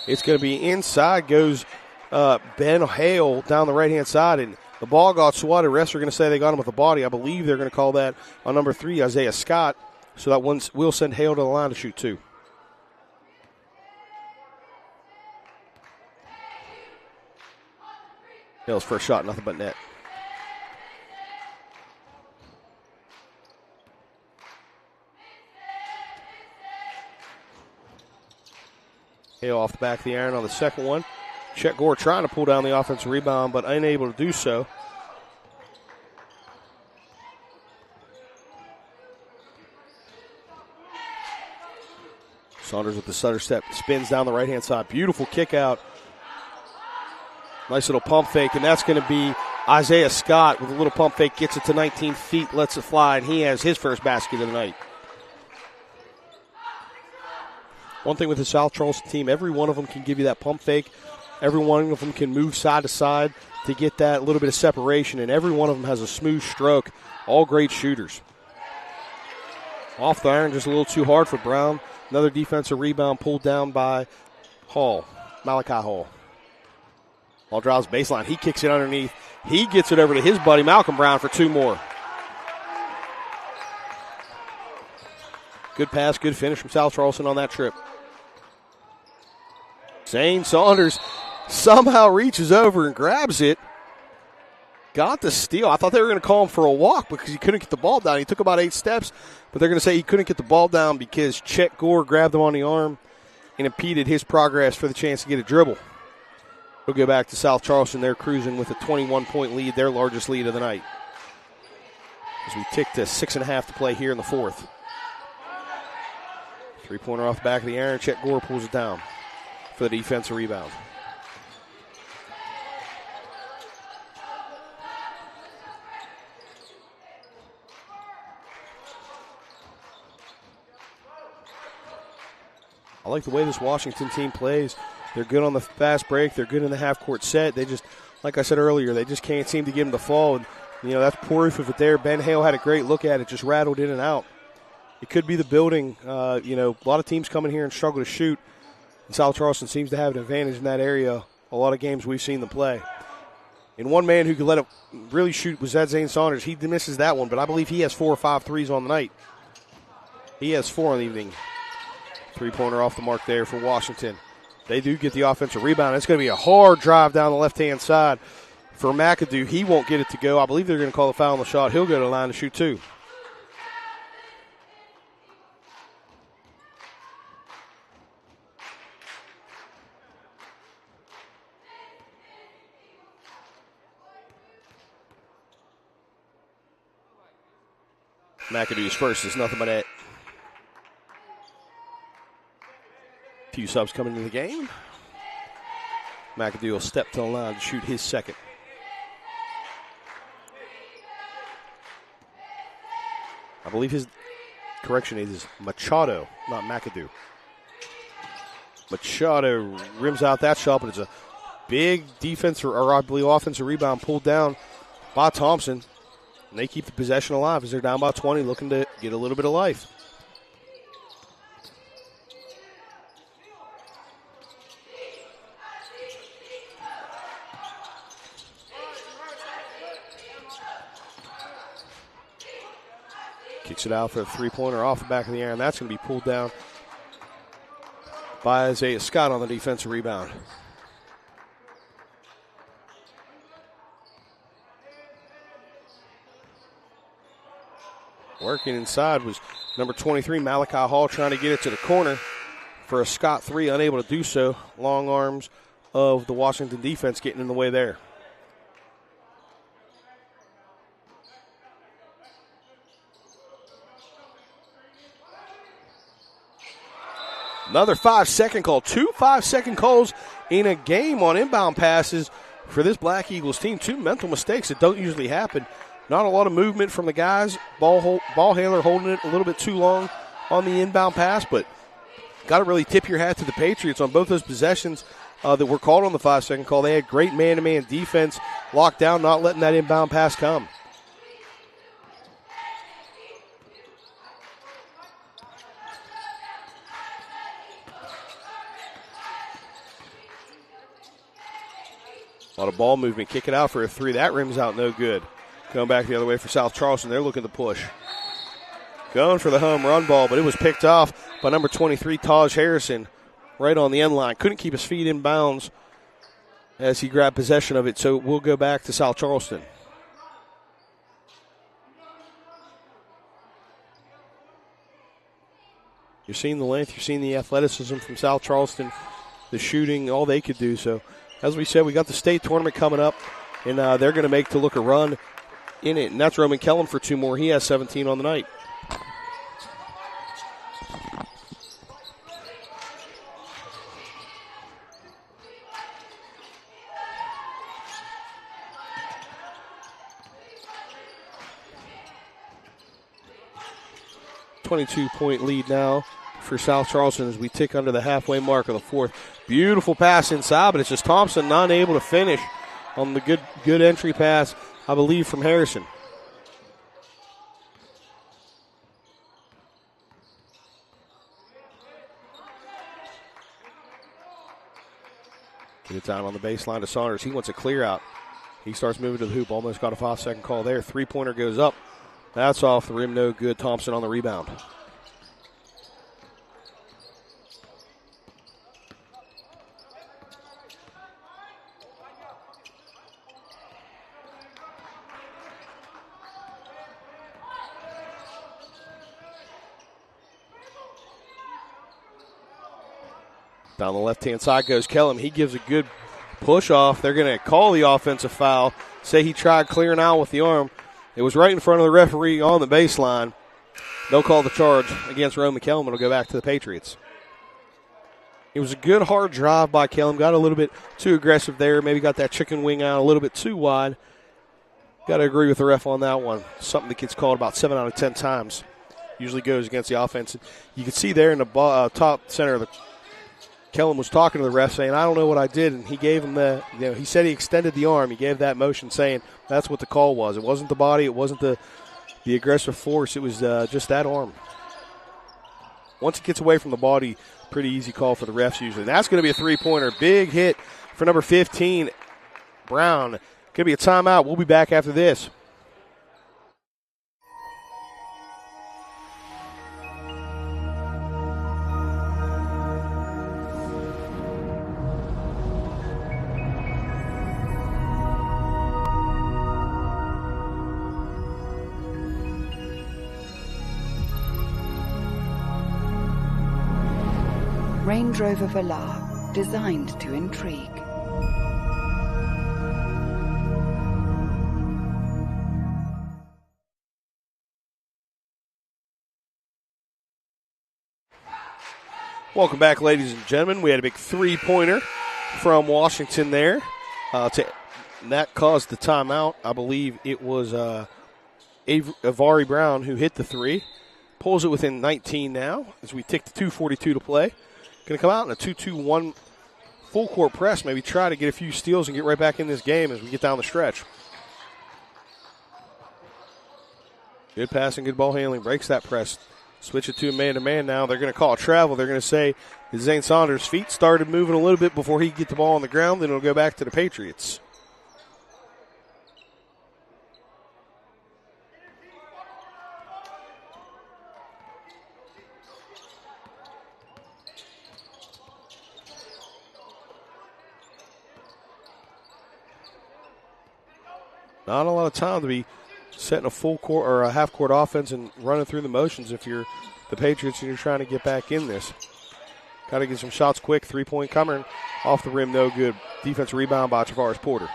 It's going to be inside. Goes Ben Hale down the right-hand side, and the ball got swatted. Refs are going to say they got him with the body. I believe they're going to call that on number 3, Isaiah Scott. So that one will send Hale to the line to shoot 2. Hale's first shot, nothing but net. Hale off the back of the iron on the second one. Chet Gore trying to pull down the offensive rebound, but unable to do so. Saunders with the stutter step, spins down the right-hand side. Beautiful kick out. Nice little pump fake, and that's going to be Isaiah Scott with a little pump fake. Gets it to 19 feet, lets it fly, and he has his first basket of the night. One thing with the South Charleston team, every one of them can give you that pump fake. Every one of them can move side to side to get that little bit of separation, and every one of them has a smooth stroke. All great shooters. Off the iron, just a little too hard for Brown. Another defensive rebound pulled down by Hall, Malachi Hall. Ball drives baseline. He kicks it underneath. He gets it over to his buddy Malcolm Brown for 2 more. Good pass, good finish from South Charleston on that trip. Zane Saunders somehow reaches over and grabs it. Got the steal. I thought they were going to call him for a walk because he couldn't get the ball down. He took about 8 steps, but they're going to say he couldn't get the ball down because Chet Gore grabbed him on the arm and impeded his progress for the chance to get a dribble. We'll go back to South Charleston. They're cruising with a 21-point lead, their largest lead of the night. As we tick to 6.5 to play here in the fourth. 3-pointer off the back of the iron. Chet Gore pulls it down for the defensive rebound. I like the way this Washington team plays. They're good on the fast break. They're good in the half-court set. They just, like I said earlier, they just can't seem to get them to fall. And, that's proof of it there. Ben Hale had a great look at it, just rattled in and out. It could be the building. A lot of teams come in here and struggle to shoot. And South Charleston seems to have an advantage in that area. A lot of games we've seen them play. And one man who could let it really shoot was that Zane Saunders. He misses that one, but I believe he has 4 or 5 threes on the night. He has 4 on the evening. 3-pointer off the mark there for Washington. They do get the offensive rebound. It's going to be a hard drive down the left-hand side for McAdoo. He won't get it to go. I believe they're going to call a foul on the shot. He'll go to the line to shoot 2. McAdoo's first is nothing but that. Few subs coming into the game. McAdoo will step to the line to shoot his second. I believe his correction is Machado, not McAdoo. Machado rims out that shot, but it's a big defense, or I believe offensive rebound pulled down by Thompson. And they keep the possession alive as they're down by 20, looking to get a little bit of life. Kicks it out for a 3-pointer off the back of the iron. That's going to be pulled down by Isaiah Scott on the defensive rebound. Working inside was number 23, Malachi Hall, trying to get it to the corner for a Scott 3, unable to do so. Long arms of the Washington defense getting in the way there. Another 5-second call. 2 5-second calls in a game on inbound passes for this Black Eagles team. 2 mental mistakes that don't usually happen. Not a lot of movement from the guys. Ball handler holding it a little bit too long on the inbound pass, but got to really tip your hat to the Patriots on both those possessions that were called on the 5-second call. They had great man-to-man defense, locked down, not letting that inbound pass come. A lot of ball movement. Kick it out for a 3. That rims out no good. Going back the other way for South Charleston. They're looking to push. Going for the home run ball, but it was picked off by number 23, Taj Harrison, right on the end line. Couldn't keep his feet in bounds as he grabbed possession of it, so we'll go back to South Charleston. You're seeing the length. You're seeing the athleticism from South Charleston, the shooting, all they could do. So, as we said, we got the state tournament coming up, and they're going to make to look a run in it. And that's Roman Kellum for 2 more. He has 17 on the night. .22 lead now for South Charleston as we tick under the halfway mark of the fourth. Beautiful pass inside, but it's just Thompson not able to finish on the good entry pass, I believe, from Harrison. Get it down on the baseline to Saunders. He wants a clear out. He starts moving to the hoop. Almost got a 5-second call there. Three-pointer goes up. That's off the rim. No good. Thompson on the rebound. Down the left-hand side goes Kellum. He gives a good push off. They're going to call the offensive foul. Say he tried clearing out with the arm. It was right in front of the referee on the baseline. They'll call the charge against Roman Kellum. It'll go back to the Patriots. It was a good hard drive by Kellum. Got a little bit too aggressive there. Maybe got that chicken wing out a little bit too wide. Got to agree with the ref on that one. Something that gets called about 7 out of 10 times. Usually goes against the offense. You can see there in the top center of the Kellum was talking to the ref saying, I don't know what I did, and he gave him he said he extended the arm. He gave that motion saying that's what the call was. It wasn't the body. It wasn't the aggressive force. It was just that arm. Once it gets away from the body, pretty easy call for the refs usually. And that's going to be a three-pointer. Big hit for number 15, Brown. Going to be a timeout. We'll be back after this. Range Rover Velar, designed to intrigue. Welcome back, ladies and gentlemen. We had a big three-pointer from Washington there. And that caused the timeout. I believe it was Avari Brown who hit the three. Pulls it within 19 now as we tick to 2:42 to play. Going to come out in a 2-2-1 full-court press, maybe try to get a few steals and get right back in this game as we get down the stretch. Good passing, good ball handling, breaks that press. Switch it to a man-to-man now. They're going to call a travel. They're going to say that Zane Saunders' feet started moving a little bit before he could get the ball on the ground, then it'll go back to the Patriots. Not a lot of time to be setting a full court or a half court offense and running through the motions if you're the Patriots and you're trying to get back in this. Got to get some shots quick. 3-point coming off the rim, no good. Defensive rebound by Tavares Porter.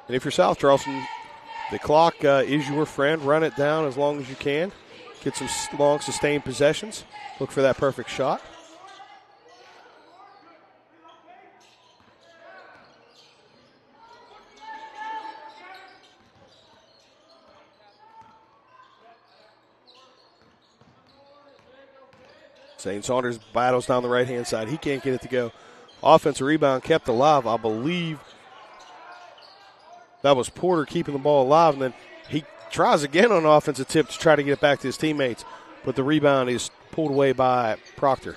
And if you're South Charleston, the clock is your friend. Run it down as long as you can. Get some long, sustained possessions. Look for that perfect shot. Zane Saunders battles down the right-hand side. He can't get it to go. Offensive rebound kept alive. I believe that was Porter keeping the ball alive, and then he tries again on an offensive tip to try to get it back to his teammates, but the rebound is pulled away by Proctor.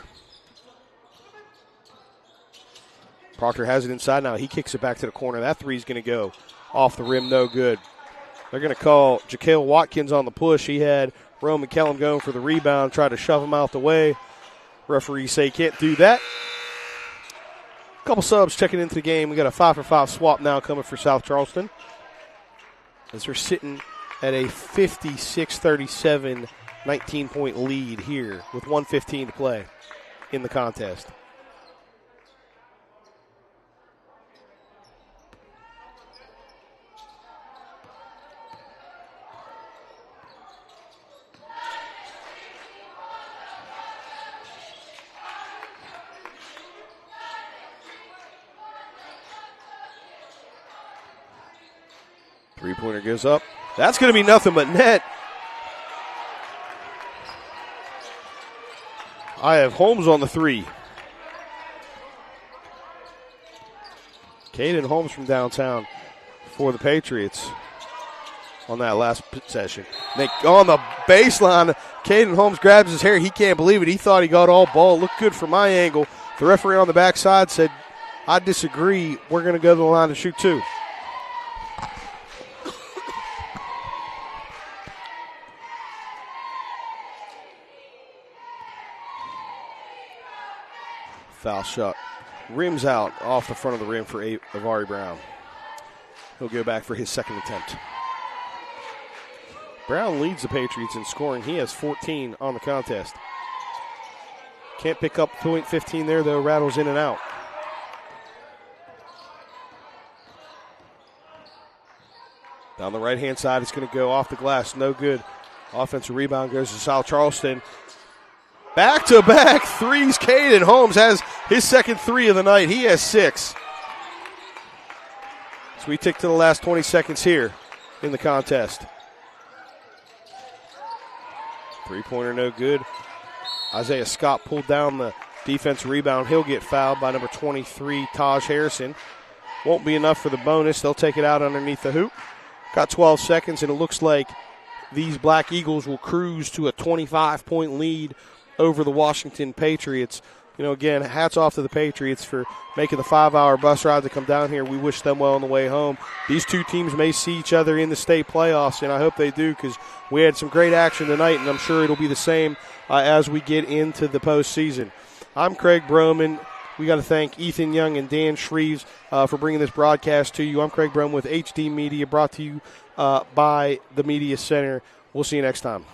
Proctor has it inside now. He kicks it back to the corner. That three's going to go off the rim, no good. They're going to call Ja'Kale Watkins on the push. He had Roman Kellum going for the rebound, tried to shove him out the way. Referees say can't do that. A couple subs checking into the game. We got a 5-for-5 swap now coming for South Charleston, as they're sitting at a 56-37 19-point lead here with 1:15 to play in the contest. Three-pointer goes up. That's going to be nothing but net. I have Holmes on the three. Caden Holmes from downtown for the Patriots on that last possession. On the baseline, Caden Holmes grabs his hair. He can't believe it. He thought he got all ball. Looked good from my angle. The referee on the backside said I disagree. We're going to go to the line to shoot 2. Foul shot. Rims out off the front of the rim for Avari Brown. He'll go back for his second attempt. Brown leads the Patriots in scoring. He has 14 on the contest. Can't pick up point 15 there, though. Rattles in and out. Down the right-hand side, it's going to go off the glass. No good. Offensive rebound goes to South Charleston. Back-to-back threes. Caden Holmes has his second 3 of the night. He has 6. So we tick to the last 20 seconds here in the contest. Three-pointer no good. Isaiah Scott pulled down the defensive rebound. He'll get fouled by number 23, Taj Harrison. Won't be enough for the bonus. They'll take it out underneath the hoop. Got 12 seconds, and it looks like these Black Eagles will cruise to a 25-point lead over the Washington Patriots. You know, again, hats off to the Patriots for making the 5-hour bus ride to come down here. We wish them well on the way home. These two teams may see each other in the state playoffs, and I hope they do because we had some great action tonight, and I'm sure it'll be the same as we get into the postseason. I'm Craig Broman. We got to thank Ethan Young and Dan Shreves for bringing this broadcast to you. I'm Craig Broman with HD Media, brought to you by the Media Center. We'll see you next time.